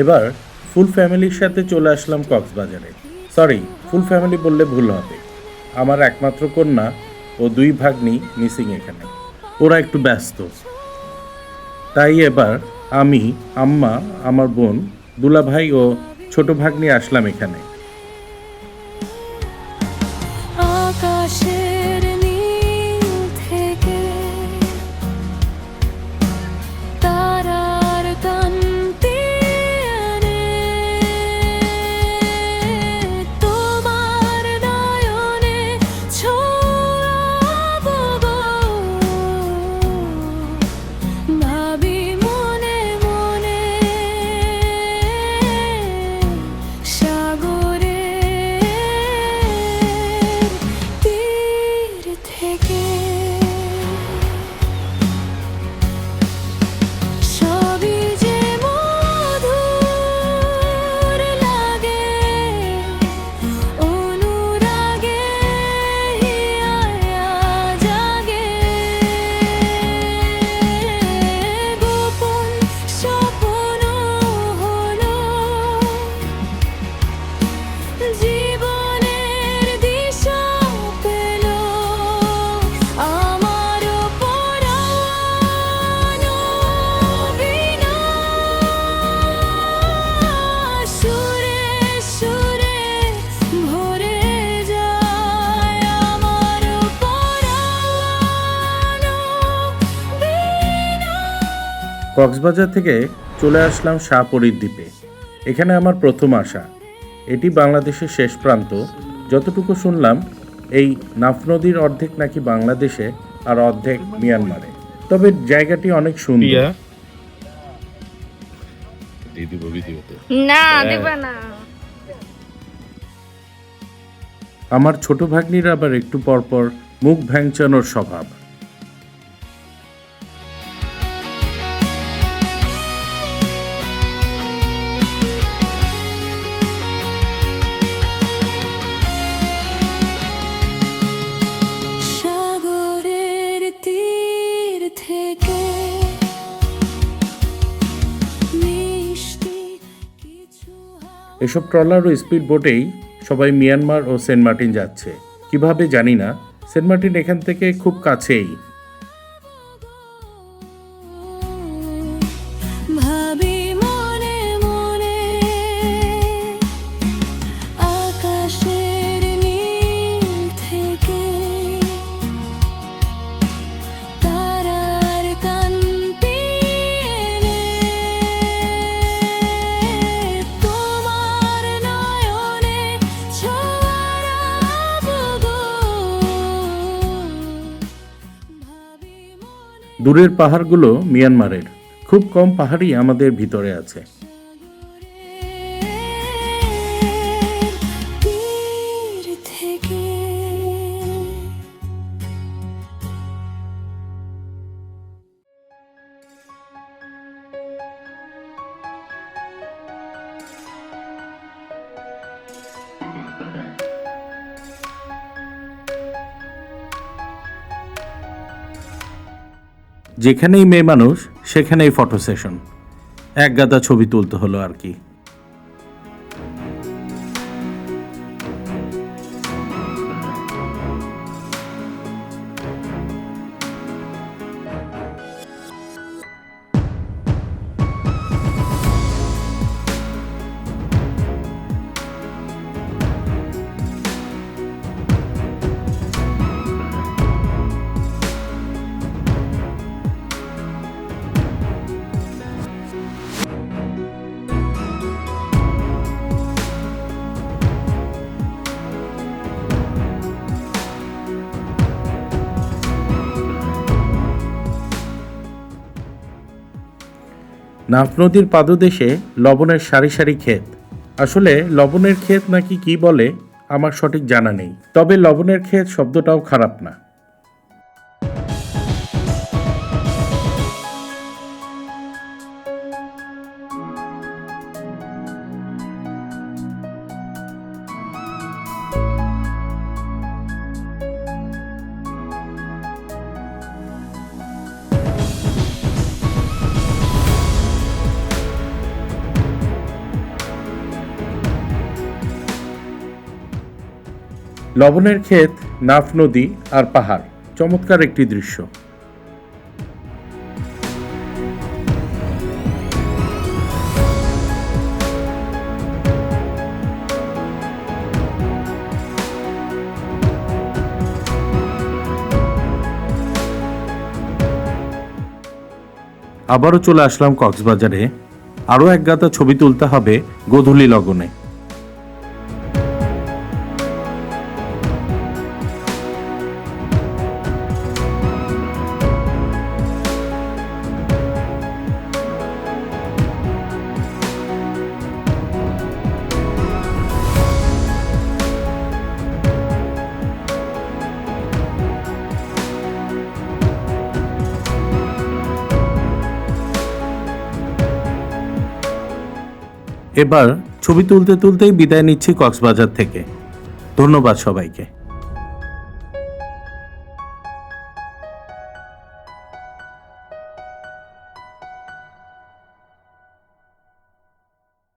এবার ফুল ফ্যামিলির সাথে চলে আসলাম কক্সবাজারে। সরি, ফুল ফ্যামিলি বললে ভুল হবে, আমার একমাত্র কন্যা ও 2 ভাগ্নি মিসিং এখানে। ওরা একটু ব্যস্ত, তাই এবার আমি, আম্মা, আমার বোন, দুলাভাই ও ছোট ভাগ্নি আসলাম এখানে। আকাশের নীল থেকে তারার কান্তি এনে তোমার নয়নে ছোঁয়াবো গো। ভাবি মনে মনে সাগরের তীর থেকে সবই যে মধুর লাগে অনুরাগে হিয়া জাগে গোপন স্বপ্ন হলো জীবনের দিশা পেল আমার পরাণ বিনা সুরে সুরে ভরে যায় আমার পরাণ বিনা। কক্সবাজার থেকে চলে আসলাম শাহপরীর দ্বীপে। এখানে আমার প্রথম আসা। এটি বাংলাদেশের শেষ প্রান্ত। যতটুকু শুনলাম, এই নাফ নদীর অর্ধেক নাকি বাংলাদেশে আর অর্ধেক মিয়ানমারে। তবে জায়গাটি অনেক সুন্দর। প্রিয়া দিদি ভিডিওতে না দিবা না। আমার ছোট ভাগ্নির আবার একটু পরপর মুখ ভ্যাংচানোর স্বভাব। সাগরের তীর থেকে মিষ্টি কিছু এসব ট্রলার ও স্পিড বোটেই সবাই মিয়ানমার ও সেন্ট মার্টিন যাচ্ছে। কিভাবে জানি না, সেন্ট মার্টিন এখান থেকে খুব কাছেই। ভাবি মনে মনে আকাশের নীল থেকে তারার কান্তি এনে তোমার নয়নে ছোঁয়াবো গো। ভাবি মনে দূরের পাহাড়গুলো মিয়ানমারের, খুব কম পাহাড়ই আমাদের ভিতরে আছে। তীর থেকে যেখানেই মেয়ে মানুষ সেখানেই ফটো সেশন। এক গাদা ছবি তুলতে হলো আর কি। নাফ নদীর পাদদেশে লবণের সারি সারি ক্ষেত। আসলে লবণের ক্ষেত নাকি কি বলে আমার সঠিক জানা নেই, তবে লবণের ক্ষেত শব্দটাও খারাপ না। লবণের ক্ষেত, নাফ নদী আর পাহাড়, চমৎকার একটি দৃশ্য। আবারও চলে আসলাম কক্সবাজারে। আরও এক গাদা ছবি তুলতে হবে গোধূলি লগনে। এবার ছবি তুলতে তুলতেই বিদায় নিচ্ছি কক্সবাজার থেকে। ধন্যবাদ সবাইকে।